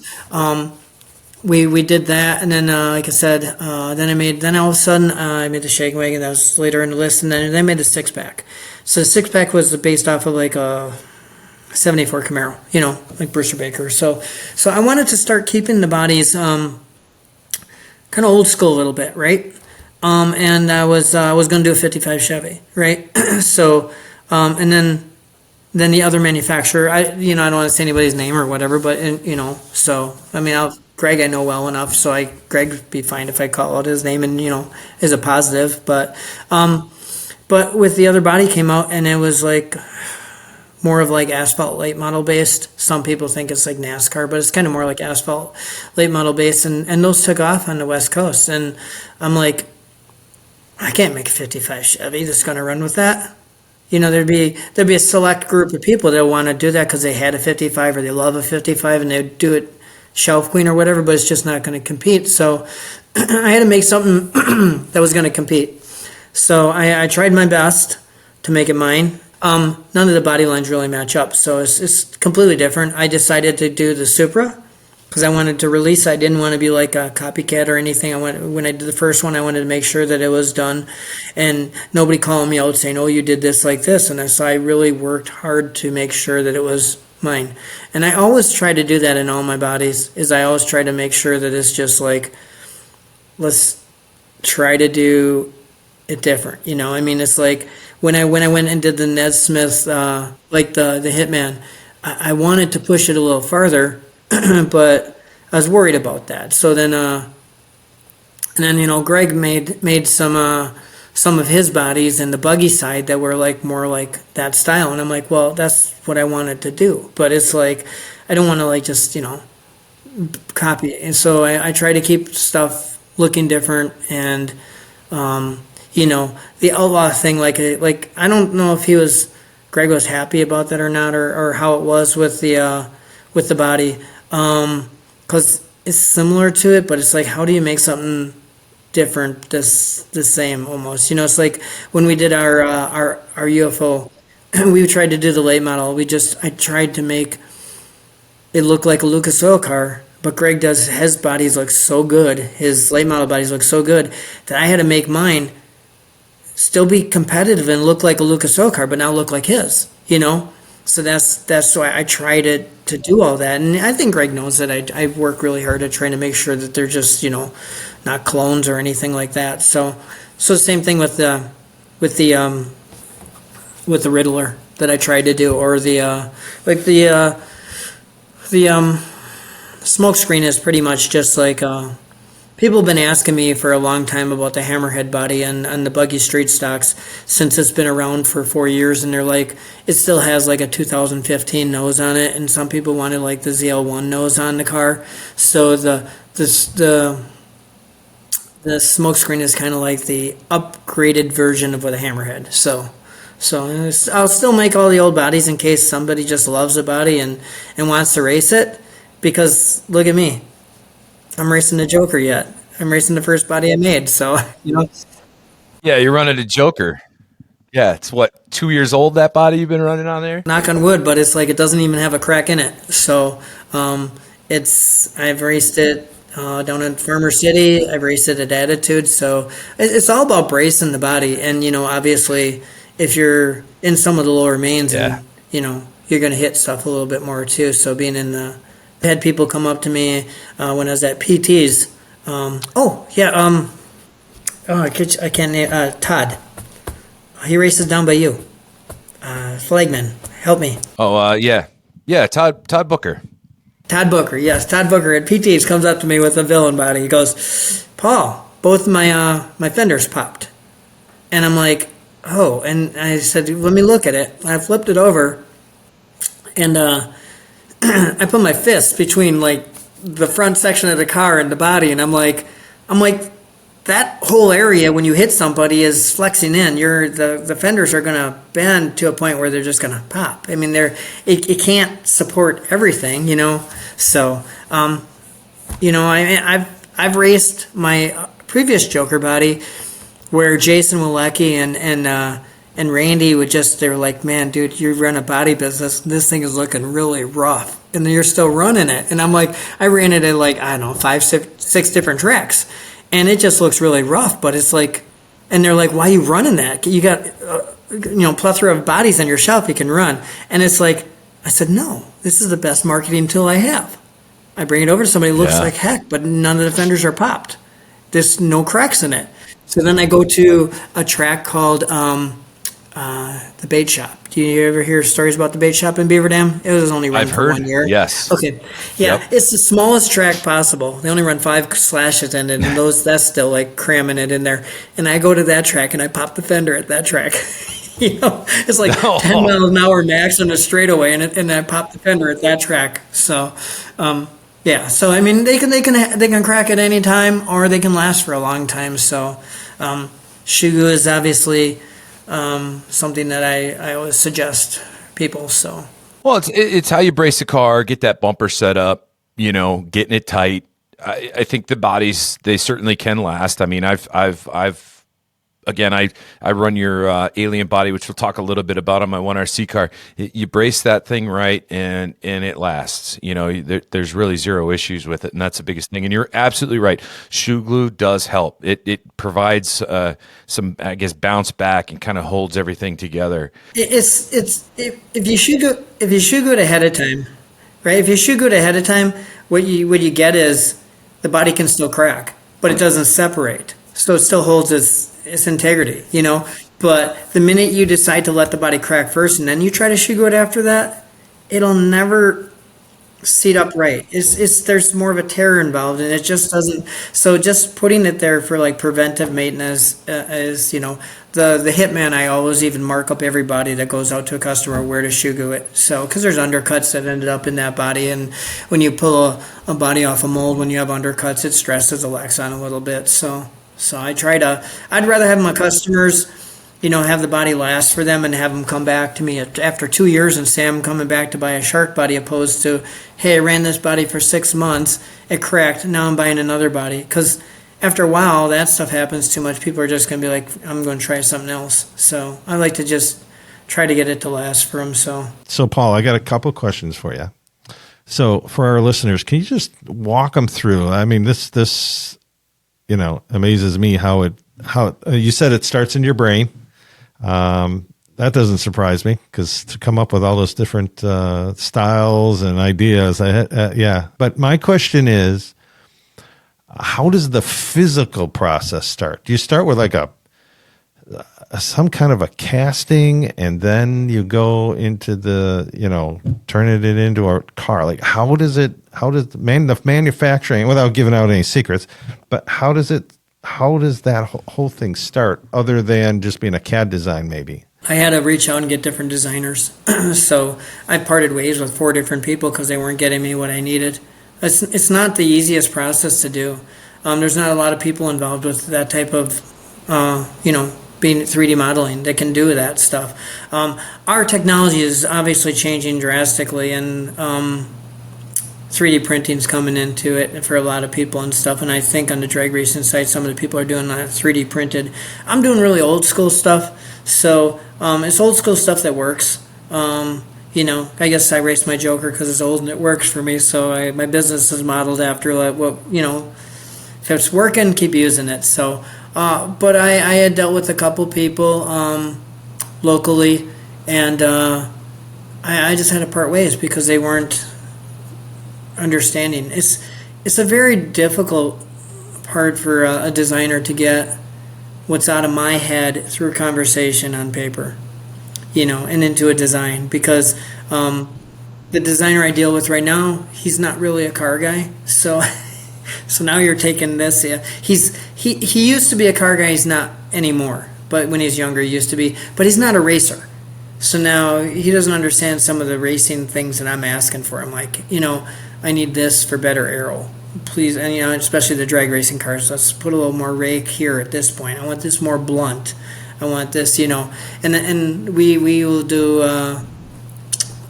we did that, and then like I said, then all of a sudden I made the Shake Wagon. That was later in the list, and then I made the 6-pack. So the 6-pack was based off of like a 74 Camaro, like Brewster Baker. So I wanted to start keeping the bodies kind of old school a little bit, right? And I was going to do a 55 Chevy, right? So and then the other manufacturer, I don't want to say anybody's name or whatever, but so I mean, Greg I know well enough, so Greg would be fine if I call out his name and is a positive, but with the other body came out and it was like more of like asphalt late model based. Some people think it's like NASCAR, but it's kind of more like asphalt late model based, and those took off on the West Coast, and I'm like, I can't make a 55 Chevy that's going to run with that. There'd be a select group of people that want to do that because they had a 55 or they love a 55 and they'd do it shelf queen or whatever, but it's just not going to compete. So I had to make something that was going to compete. So I tried my best to make it mine. None of the body lines really match up, so it's completely different. I decided to do the Supra because I wanted to release. I didn't want to be like a copycat or anything. When I did the first one, I wanted to make sure that it was done, and nobody calling me out saying, "Oh, you did this like this." And so I really worked hard to make sure that it was mine. And I always try to do that in all my bodies. I always try to make sure that it's just like, let's try to do it different. I mean, it's like when I went and did the Ned Smith, like the Hitman, I wanted to push it a little farther, but I was worried about that. So then, Greg made some of his bodies in the buggy side that were like more like that style, and I'm like, well, that's what I wanted to do, but it's like I don't want to like just copy it, and so I try to keep stuff looking different, and the outlaw thing, like I don't know if Greg was happy about that or not, or how it was with the body, because it's similar to it, but it's like, how do you make something different, the same almost? It's like when we did our UFO, we tried to do the late model. I tried to make it look like a Lucas Oil car, but Greg does his bodies look so good, his late model bodies look so good that I had to make mine still be competitive and look like a Lucas Oil car, but now look like his, So that's why I tried to do all that, and I think Greg knows that I work really hard at trying to make sure that they're just not clones or anything like that. So the same thing with the Riddler that I tried to do, or the smoke screen is pretty much just like people have been asking me for a long time about the Hammerhead body and the buggy street stocks since it's been around for 4 years, and they're like, it still has like a 2015 nose on it, and some people wanted like the ZL1 nose on the car. So the smoke screen is kind of like the upgraded version of what a Hammerhead. So So I'll still make all the old bodies in case somebody just loves a body and wants to race it. Because look at me, I'm racing the Joker yet. I'm racing the first body I made. So Yeah, you're running a Joker. Yeah, it's what, 2 years old, that body you've been running on there? knock on wood, but it's like it doesn't even have a crack in it. So I've raced it down in Farmer City. I've raced it at Attitude. So it's all about bracing the body. And obviously, if you're in some of the lower mains, Yeah. and you're going to hit stuff a little bit more too. So being in the, I had people come up to me when I was at PT's. I can't name Todd. He races down by you. Flagman, help me. Oh, yeah, Todd Booker. Todd Booker, yes, Todd Booker at PT's comes up to me with a villain body. He goes, Paul, both my fenders popped, and I'm like, oh, and I said, let me look at it. And I flipped it over, and I put my fist between like the front section of the car and the body, and I'm like, that whole area when you hit somebody is flexing in. The fenders are going to bend to a point where they're just going to pop. I mean, it can't support everything, So, I've raced my previous Joker body where Jason Walecki and Randy they were like, man, dude, you run a body business. This thing is looking really rough, and you're still running it. And I'm like, I ran it at like, I don't know, 5, 6 different tracks. And it just looks really rough, but it's like, and they're like, why are you running that? You got, plethora of bodies on your shelf you can run. And it's like, I said, no, this is the best marketing tool I have. I bring it over to somebody, it looks like heck, but none of the fenders are popped. There's no cracks in it. So then I go to a track called the Bait Shop. Do you ever hear stories about the Bait Shop in Beaver Dam? It was only run I've for heard, 1 year. yes. Okay. Yeah, Yep. It's the smallest track possible. They only run 5 slashes in it, and that's still like cramming it in there. And I go to that track, and I pop the fender at that track. It's like 10 miles an hour max on a straightaway, and I pop the fender at that track. So, yeah. So I mean, they can crack at any time, or they can last for a long time. So, Shugu is obviously something that I always suggest people. So, Well, it's how you brace the car, get that bumper set up, getting it tight. I think the bodies, they certainly can last. I mean, Again, I run your Alien body, which we'll talk a little bit about on my 1RC car. You brace that thing right, and it lasts. There's really zero issues with it, and that's the biggest thing. And you're absolutely right. Shoe glue does help. It provides some, I guess, bounce back and kind of holds everything together. If you shoe glue it ahead of time, right? If you shoe glue it ahead of time, what you get is the body can still crack, but it doesn't separate, so it still holds its integrity, But the minute you decide to let the body crack first and then you try to shoe glue it after that, it'll never seat up right. There's more of a tear involved, and it just doesn't. So just putting it there for like preventive maintenance is, the hitman. I always even mark up every body that goes out to a customer where to shoe glue it. So because there's undercuts that ended up in that body, and when you pull a body off a mold, when you have undercuts, it stresses the Lexan a little bit. So I'd rather have my customers, have the body last for them and have them come back to me after 2 years and say I'm coming back to buy a shark body, opposed to, hey, I ran this body for 6 months, it cracked, now I'm buying another body. Because after a while, that stuff happens too much. People are just going to be like, I'm going to try something else. So I like to just try to get it to last for them. So Paul, I got a couple questions for you. So for our listeners, can you just walk them through? I mean, this amazes me how you said it starts in your brain. That doesn't surprise me, because to come up with all those different styles and ideas, But my question is, how does the physical process start? Do you start with like some kind of a casting, and then you go into turning it into a car? Like, how does the manufacturing, without giving out any secrets, but how does that whole thing start, other than just being a CAD design maybe? I had to reach out and get different designers. So I parted ways with 4 different people because they weren't getting me what I needed. It's not the easiest process to do. There's not a lot of people involved with that type of, being 3D modeling that can do that stuff. Our technology is obviously changing drastically, and 3D printing's coming into it for a lot of people and stuff. And I think on the drag racing side, some of the people are doing 3D printed. I'm doing really old school stuff, so it's old school stuff that works. I guess I race my Joker because it's old and it works for me. So my business is modeled after what if it's working, keep using it. So, but I had dealt with a couple people locally, and I just had to part ways because they weren't understanding. It's a very difficult part for a designer to get what's out of my head through conversation on paper, and into a design, because the designer I deal with right now, he's not really a car guy, so so now you're taking this. Yeah, he used to be a car guy. He's not anymore, but when he's younger, he used to be. But he's not a racer, so now he doesn't understand some of the racing things that I'm asking for. I'm like, I need this for better aero, please, and especially the drag racing cars. Let's put a little more rake here at this point. I want this more blunt. I want this, and we will do.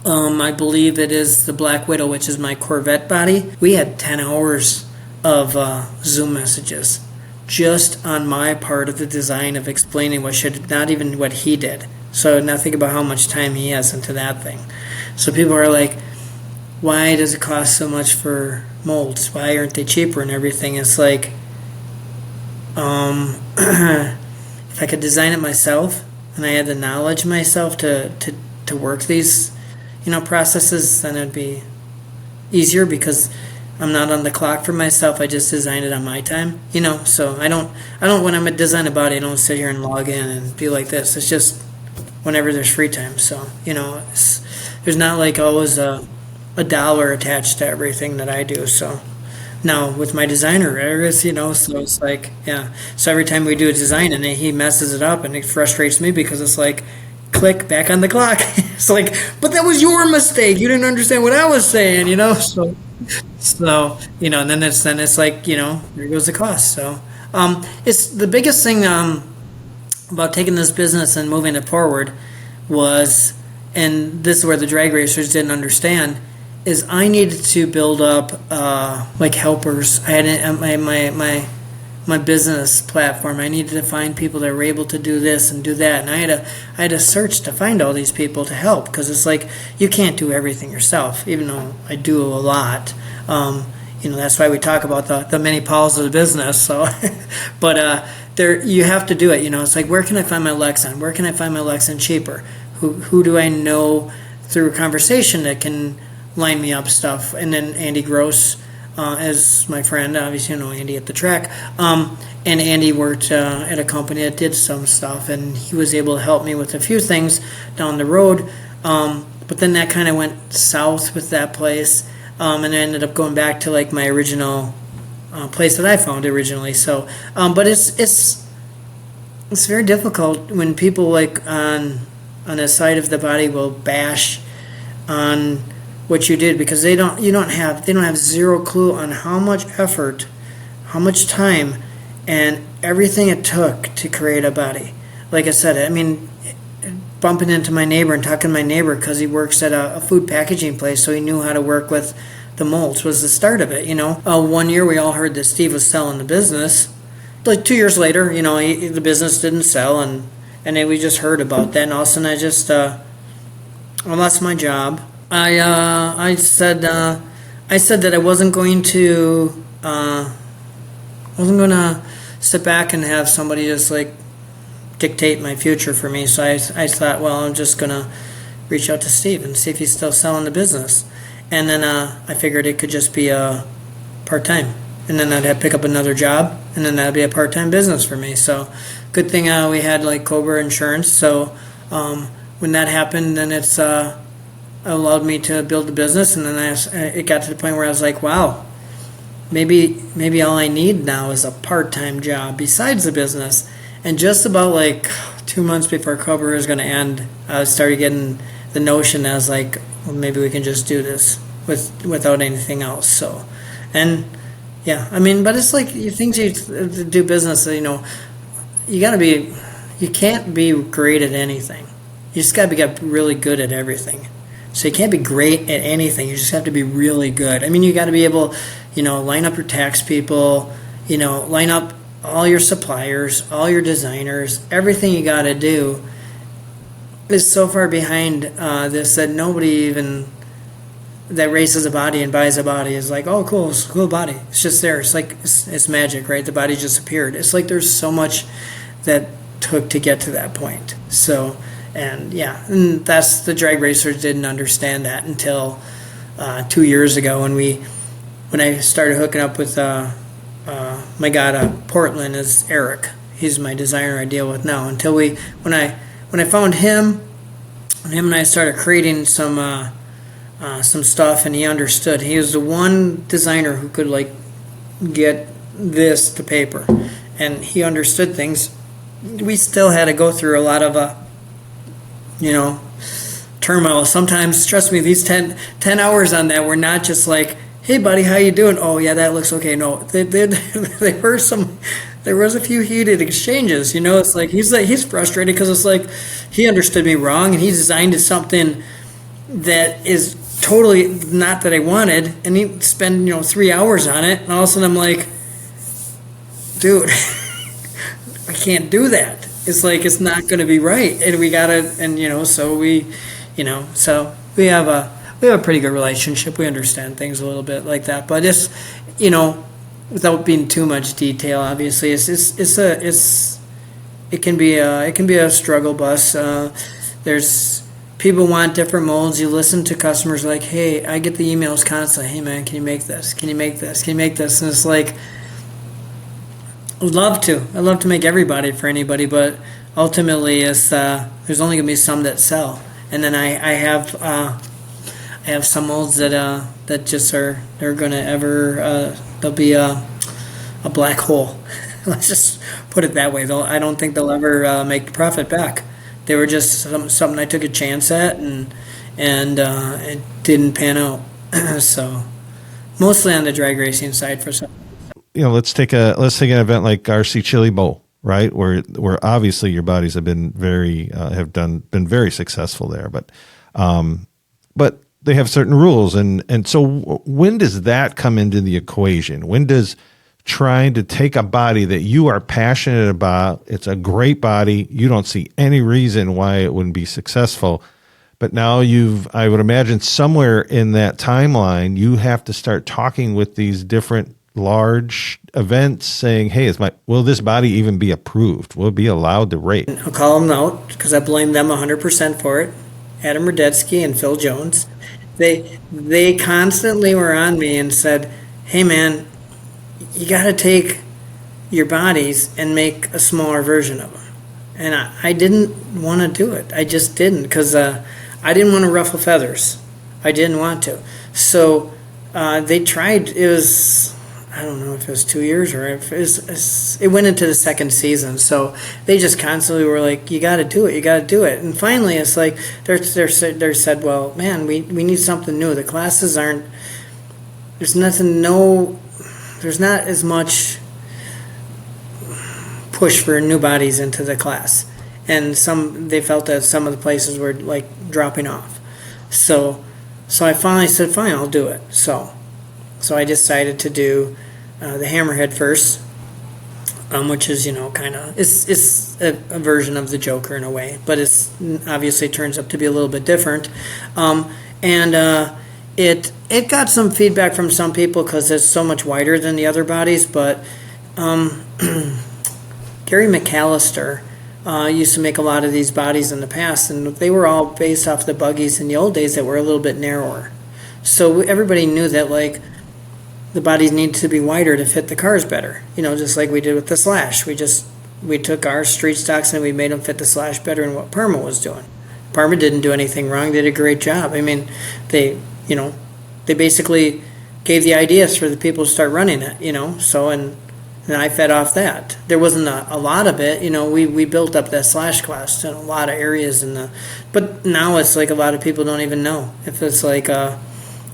I believe it is the Black Widow, which is my Corvette body. We had 10 hours of Zoom messages just on my part of the design of explaining not even what he did. So now think about how much time he has into that thing. So people are like, why does it cost so much for molds? Why aren't they cheaper and everything? It's like, if I could design it myself and I had the knowledge myself to work these, processes, then it'd be easier because I'm not on the clock for myself. I just design it on my time, So I don't when I'm designing a body, I don't sit here and log in and be like this. It's just whenever there's free time. So there's not like always a dollar attached to everything that I do. So now with my designer, so it's like, yeah. So every time we do a design and he messes it up, and it frustrates me because it's like, click back on the clock. It's like, but that was your mistake. You didn't understand what I was saying, So and then it's like, there goes the cost. So it's the biggest thing about taking this business and moving it forward was, and this is where the drag racers didn't understand, is I needed to build up like helpers. I had my business platform. I needed to find people that were able to do this and do that, and I had to search to find all these people to help, because it's like you can't do everything yourself. Even though I do a lot, that's why we talk about the many paws of the business. So, but you have to do it. It's like, where can I find my Lexan? Where can I find my Lexan cheaper? Who do I know through a conversation that can line me up stuff? And then Andy Gross, as my friend, obviously Andy at the track, and Andy worked at a company that did some stuff, and he was able to help me with a few things down the road, but then that kind of went south with that place, and I ended up going back to like my original place that I found originally. So but it's very difficult when people like on the side of the body will bash on what you did, because they don't have zero clue on how much effort, how much time, and everything it took to create a body. Like I said, bumping into my neighbor and talking to my neighbor because he works at a food packaging place, so he knew how to work with the molds, was the start of it. 1 year we all heard that Steve was selling the business. Like 2 years later, the business didn't sell, and then we just heard about that, and all of a sudden I lost my job. I said that I wasn't going to sit back and have somebody just like dictate my future for me. So I thought, well, I'm just gonna reach out to Steve and see if he's still selling the business. And then I figured it could just be a part-time, and then I'd have to pick up another job, and then that'd be a part-time business for me. So good thing we had like Cobra Insurance. So when that happened, then it's allowed me to build the business, and then it got to the point where I was like, wow, maybe all I need now is a part-time job besides the business. And just about like 2 months before Cobra is going to end, I started getting the notion. I was like, well, maybe we can just do this without anything else. So, and yeah, but it's like things you do business, you got to be you can't be great at anything. You just got to get really good at everything. So you can't be great at anything. You just have to be really good. I mean, you got to be able, line up your tax people, line up all your suppliers, all your designers. Everything you got to do is so far behind this that nobody even that races a body and buys a body is like, oh, cool, it's a cool body. It's just there. It's like it's magic, right? The body just appeared. It's like there's so much that took to get to that point. So, and that's the drag racers didn't understand that until 2 years ago when I started hooking up with my guy out of Portland is Eric. He's my designer I deal with now. Until when I found him and I started creating some stuff, and he understood. He was the one designer who could get this to paper, and he understood things. We still had to go through a lot of turmoil. Sometimes, trust me, these 10 hours on that were not just like, hey buddy, how you doing? Oh yeah, that looks okay. No, there was a few heated exchanges. It's like he's frustrated because it's like he understood me wrong, and he designed something that is totally not that I wanted, and he'd spend 3 hours on it, and all of a sudden I'm like, dude, I can't do that. It's like it's not going to be right, and we gotta, and so we have a pretty good relationship. We understand things a little bit like that, but it's without being too much detail. Obviously, it can be a struggle bus. There's people want different molds. You listen to customers like, hey, I get the emails constantly. Hey man, can you make this? Can you make this? Can you make this? And it's like, I'd love to make everybody for anybody, but ultimately, there's only gonna be some that sell. And then I have some molds that just they're gonna they'll be a black hole. Let's just put it that way. I don't think they'll ever make the profit back. They were just something I took a chance at, and it didn't pan out. So mostly on the drag racing side for some. Let's take an event like RC Chili Bowl, right? Where obviously your bodies have been been very successful there, but they have certain rules, and so when does that come into the equation? When does trying to take a body that you are passionate about, it's a great body, you don't see any reason why it wouldn't be successful, but now I would imagine somewhere in that timeline, you have to start talking with these different large events saying, hey, will this body even be approved? Will it be allowed to race? I'll call them out because I blame them 100% for it. Adam Radetsky and Phil Jones. They constantly were on me and said, hey man, you got to take your bodies and make a smaller version of them. And I didn't want to do it. I just didn't, because I didn't want to ruffle feathers. I didn't want to. So they tried. It was, I don't know if it was 2 years or if it went into the second season. So they just constantly were like, you got to do it. You got to do it. And finally, it's like they're said, well, man, we need something new. The classes aren't. There's nothing. There's not as much push for new bodies into the class, and they felt that some of the places were dropping off. So I finally said, fine, I'll do it. So I decided to do the Hammerhead first, which is kind of it's a version of the Joker in a way, but it's obviously turns up to be a little bit different, It got some feedback from some people because it's so much wider than the other bodies, but Gary McAllister used to make a lot of these bodies in the past, and they were all based off the buggies in the old days that were a little bit narrower. So everybody knew that the bodies needed to be wider to fit the cars better, just like we did with the Slash. We took our street stocks and we made them fit the Slash better than what Parma was doing. Parma didn't do anything wrong. They did a great job. I mean, they basically gave the ideas for the people to start running it, so, and I fed off that. There wasn't a lot of it, we built up that Slash class in a lot of areas but now it's like a lot of people don't even know if it's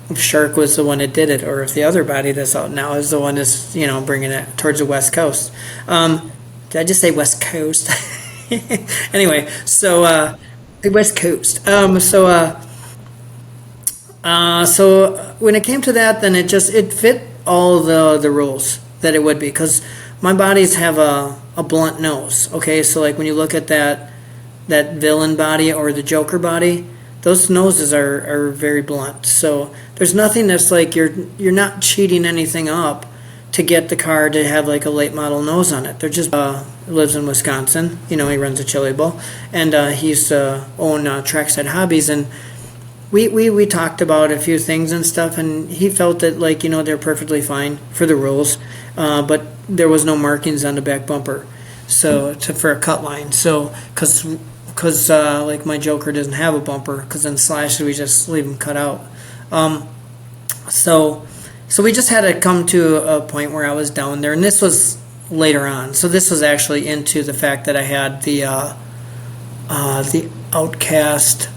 if Shark was the one that did it, or if the other body that's out now is the one that's, bringing it towards the West Coast. Did I just say West Coast? Anyway, so the West Coast. So when it came to that, then it fit all the rules that it would be, because my bodies have a blunt nose. Okay, so like when you look at that villain body or the Joker body, those noses are very blunt. So there's nothing that's like you're not cheating anything up to get the car to have like a late model nose on it. They're just lives in Wisconsin. He runs a chili bowl, and he used to own Trackside Hobbies, and we talked about a few things and stuff, and he felt that like they're perfectly fine for the rules, but there was no markings on the back bumper, so for a cut line. So because like my Joker doesn't have a bumper, because in slashes we just leave them cut out. So we just had to come to a point where I was down there, and this was later on. So this was actually into the fact that I had the Outcast,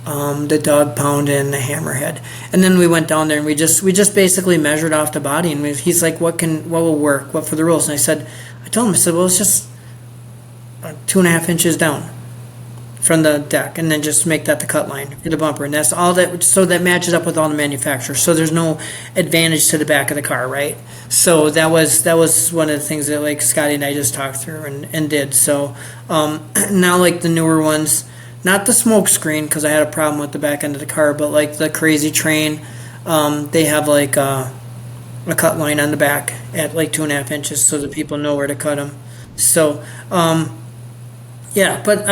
the Dog Pound, and the Hammerhead, and then we went down there and we just basically measured off the body, and he's like, what will work, what for the rules? And I told him, well, it's just 2.5 inches down from the deck, and then just make that the cut line for the bumper, and that's all that. So that matches up with all the manufacturers. So there's no advantage to the back of the car, right? So that was one of the things that like Scotty and I just talked through and did. So now like the newer ones, not the smoke screen, because I had a problem with the back end of the car, but like the Crazy Train, they have like a cut line on the back at like 2.5 inches, so that people know where to cut them. So yeah, but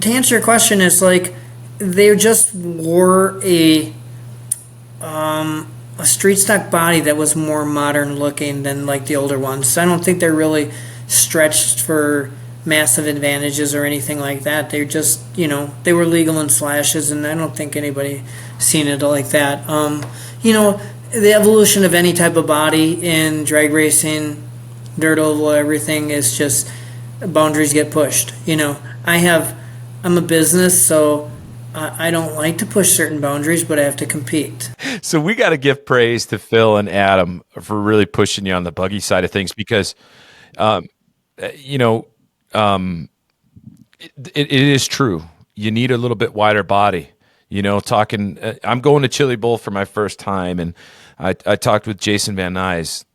to answer your question, it's like they just wore a street stock body that was more modern looking than like the older ones. I don't think they're really stretched for massive advantages or anything like that. They're just, they were legal in slashes, and I don't think anybody seen it like that. The evolution of any type of body in drag racing, dirt oval, everything is just boundaries get pushed. I'm a business, so I don't like to push certain boundaries, but I have to compete. So we got to give praise to Phil and Adam for really pushing you on the buggy side of things, because, it is true. You need a little bit wider body. I'm going to Chili Bowl for my first time, and I talked with Jason Van Nuys.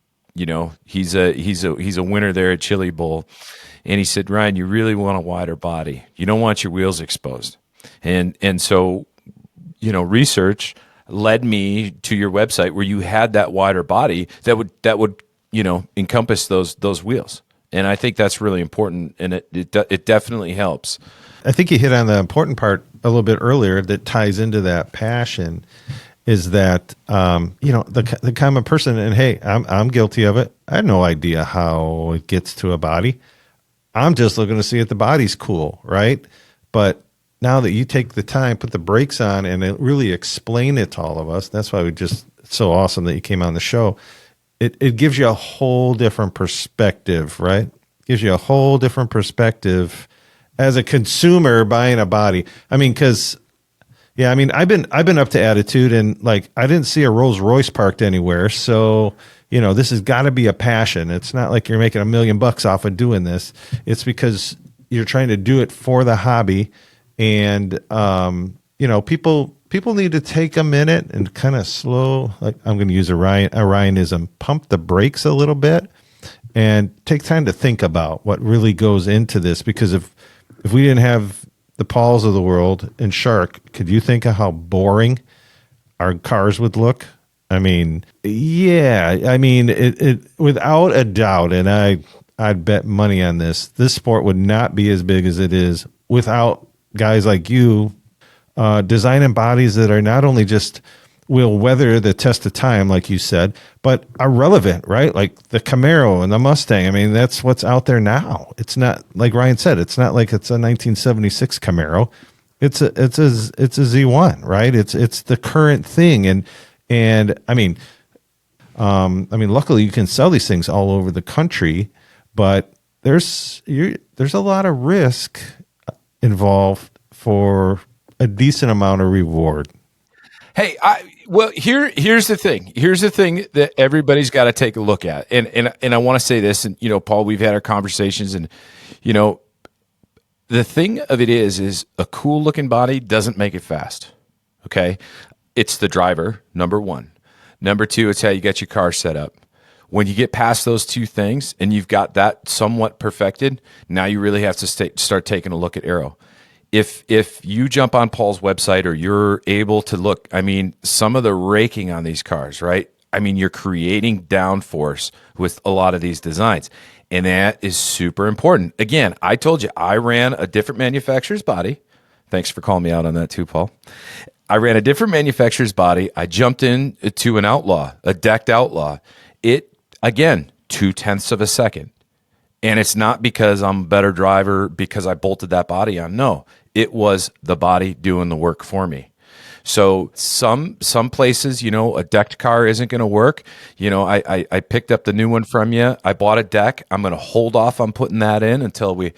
He's a winner there at Chili Bowl. And he said, Ryan, you really want a wider body. You don't want your wheels exposed. And so, research led me to your website where you had that wider body that would encompass those wheels. And I think that's really important, and it definitely helps. I think you hit on the important part a little bit earlier that ties into that passion, is that the common person, and hey, I'm guilty of it. I had no idea how it gets to a body. I'm just looking to see if the body's cool, right? But now that you take the time, put the brakes on, and really explain it to all of us, that's why it's so awesome that you came on the show. It gives you a whole different perspective, right? Gives you a whole different perspective as a consumer buying a body. I mean, I've been up to Attitude, and like I didn't see a Rolls Royce parked anywhere, so this has got to be a passion. It's not like you're making $1 million off of doing this. It's because you're trying to do it for the hobby, and people need to take a minute and kind of slow. Like I'm going to use a Ryanism, pump the brakes a little bit, and take time to think about what really goes into this. Because if we didn't have the Pauls of the world and Shark, could you think of how boring our cars would look? I mean, yeah. I mean, it without a doubt, and I'd bet money on this sport would not be as big as it is without guys like you designing bodies that are not only just will weather the test of time, like you said, but are relevant, right? Like the Camaro and the Mustang. I mean, that's what's out there now. It's not, like Ryan said, it's not like it's a 1976 Camaro. It's a Z1, right? It's the current thing. And I mean, luckily you can sell these things all over the country, but there's a lot of risk involved for a decent amount of reward. Hey, here's the thing. Here's the thing that everybody's got to take a look at. And I want to say this, and Paul, we've had our conversations, and the thing of it is a cool looking body doesn't make it fast. Okay. It's the driver, number one. Number two, it's how you get your car set up. When you get past those two things and you've got that somewhat perfected, now you really have to start taking a look at aero. If you jump on Paul's website or you're able to look, I mean, some of the raking on these cars, right? I mean, you're creating downforce with a lot of these designs. And that is super important. Again, I told you I ran a different manufacturer's body. Thanks for calling me out on that too, Paul. I ran a different manufacturer's body. I jumped in to an Outlaw, a decked Outlaw. It, again, 0.2 of a second. And it's not because I'm a better driver because I bolted that body on. No, it was the body doing the work for me. So some places, you know, a decked car isn't going to work. You know, I picked up the new one from you. I bought a deck. I'm going to hold off on putting that in until we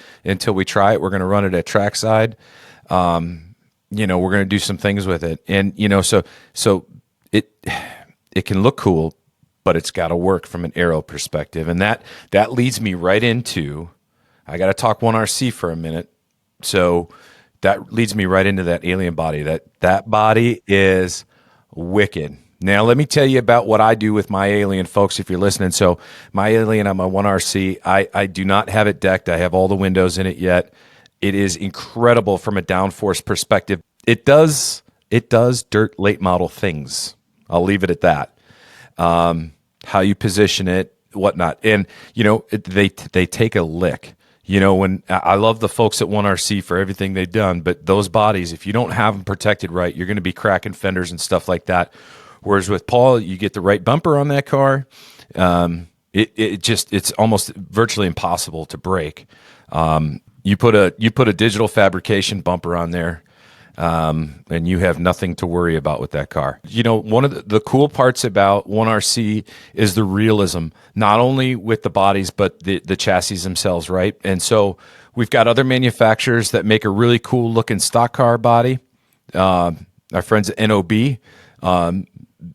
try it. We're going to run it at trackside. You know, we're going to do some things with it. And, you know, so it can look cool, but it's got to work from an aero perspective. And that leads me right into, I got to talk 1RC for a minute. So that leads me right into that alien body. That body is wicked. Now, let me tell you about what I do with my alien, folks, if you're listening. So my alien, I'm a 1RC. I do not have it decked. I have all the windows in it yet. It is incredible from a downforce perspective. It does dirt late model things. I'll leave it at that. How you position it, whatnot. And, you know, they take a lick. You know, when I love the folks at 1RC for everything they've done, but those bodies, if you don't have them protected right, you're going to be cracking fenders and stuff like that. Whereas with Paul, you get the right bumper on that car. It's almost virtually impossible to break. You put a digital fabrication bumper on there, and you have nothing to worry about with that car. You know, one of the cool parts about 1RC is the realism, not only with the bodies, but the chassis themselves, right? And so we've got other manufacturers that make a really cool looking stock car body. Our friends at NOB,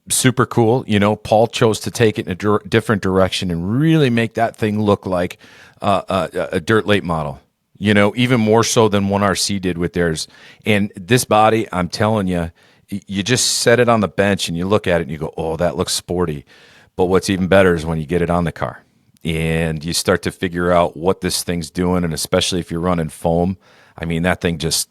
super cool. You know, Paul chose to take it in a different direction and really make that thing look like a dirt late model. You know, even more so than 1RC did with theirs. And this body, I'm telling you, you just set it on the bench and you look at it and you go, oh, that looks sporty. But what's even better is when you get it on the car and you start to figure out what this thing's doing. And especially if you're running foam, I mean, that thing just,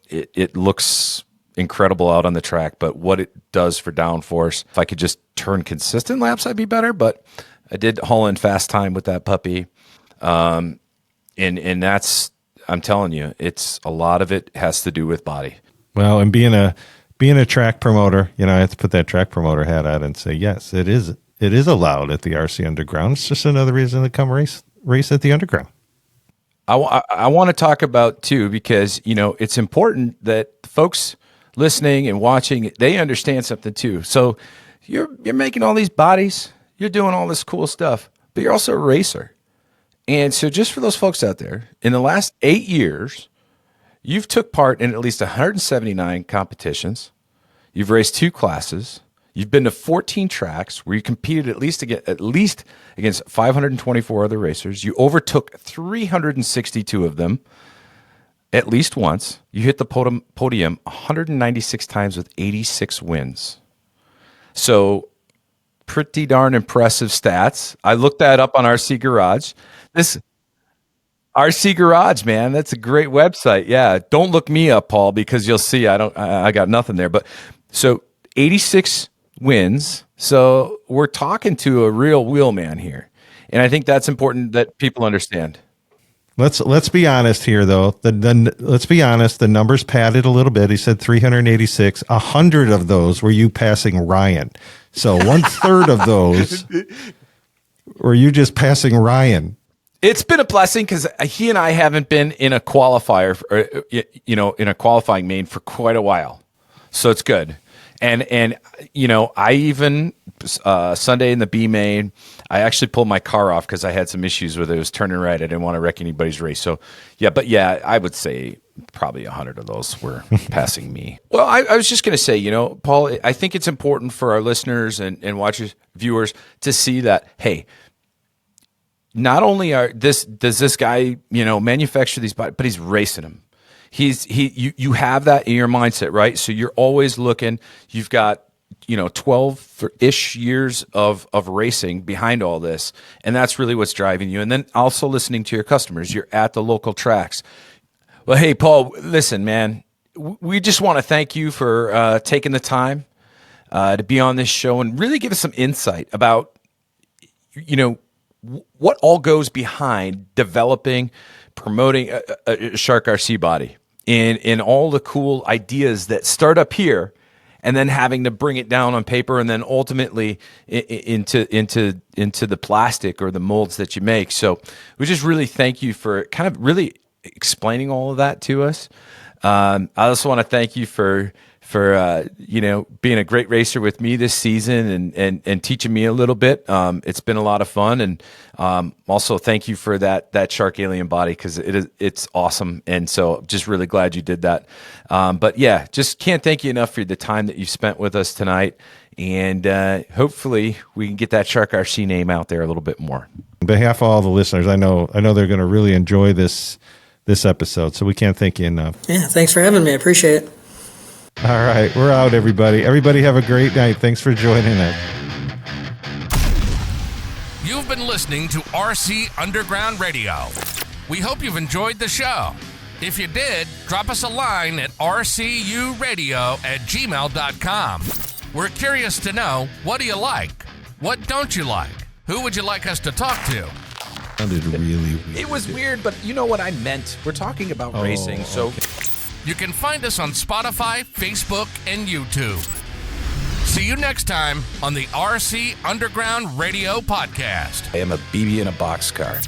it looks incredible out on the track. But what it does for downforce, if I could just turn consistent laps, I'd be better. But I did haul in fast time with that puppy. And that's, I'm telling you, it's a lot of it has to do with body. Well, and being a track promoter, you know, I have to put that track promoter hat on and say, yes, it is allowed at the RC Underground. It's just another reason to come race at the Underground. I want to talk about too, because, you know, it's important that folks listening and watching, they understand something too. So you're making all these bodies, you're doing all this cool stuff, but you're also a racer. And so just for those folks out there, in the last 8 years, you've took part in at least 179 competitions. You've raced 2 classes. You've been to 14 tracks where you competed at least against 524 other racers. You overtook 362 of them at least once. You hit the podium 196 times with 86 wins. So pretty darn impressive stats. I looked that up on RC Garage. This RC Garage, man, that's a great website. Yeah, don't look me up, Paul, because you'll see I got nothing there. But so 86 wins. So we're talking to a real wheelman here, and I think that's important that people understand. Let's be honest here, though. Let's be honest. The numbers padded a little bit. He said 386. 100 of those were you passing Ryan. So 1/3 of those were you just passing Ryan. It's been a blessing because he and I haven't been in a qualifier, in a qualifying main for quite a while. So it's good. And you know, I even Sunday in the B main, I actually pulled my car off because I had some issues with it. It was turning right. I didn't want to wreck anybody's race. So yeah, I would say probably 100 of those were passing me. Well, I was just going to say, you know, Paul, I think it's important for our listeners and watchers, viewers to see that, hey, not only does this guy, manufacture these bodies, but he's racing them. You have that in your mindset, right? So you're always looking. You've got 12-ish years of racing behind all this, and that's really what's driving you. And then also listening to your customers. You're at the local tracks. Well, hey, Paul, listen, man, we just want to thank you for taking the time to be on this show and really give us some insight about, what all goes behind developing, promoting a Shark RC body, and all the cool ideas that start up here, and then having to bring it down on paper, and then ultimately into the plastic or the molds that you make. So we just really thank you for kind of really explaining all of that to us. I also want to thank you for being a great racer with me this season and teaching me a little bit. It's been a lot of fun, and also thank you for that Shark Alien body, because it's awesome, and so just really glad you did that. But yeah, just can't thank you enough for the time that you spent with us tonight, and hopefully we can get that Shark RC name out there a little bit more. On behalf of all the listeners, I know they're going to really enjoy this episode, so we can't thank you enough. Yeah, thanks for having me. I appreciate it. All right, we're out, everybody. Everybody have a great night. Thanks for joining us. You've been listening to RC Underground Radio. We hope you've enjoyed the show. If you did, drop us a line at rcuradio@gmail.com. We're curious to know, what do you like? What don't you like? Who would you like us to talk to? Sounded really weird. It was weird, but you know what I meant. We're talking about racing, so... Okay. You can find us on Spotify, Facebook, and YouTube. See you next time on the RC Underground Radio Podcast. I am a BB in a boxcar.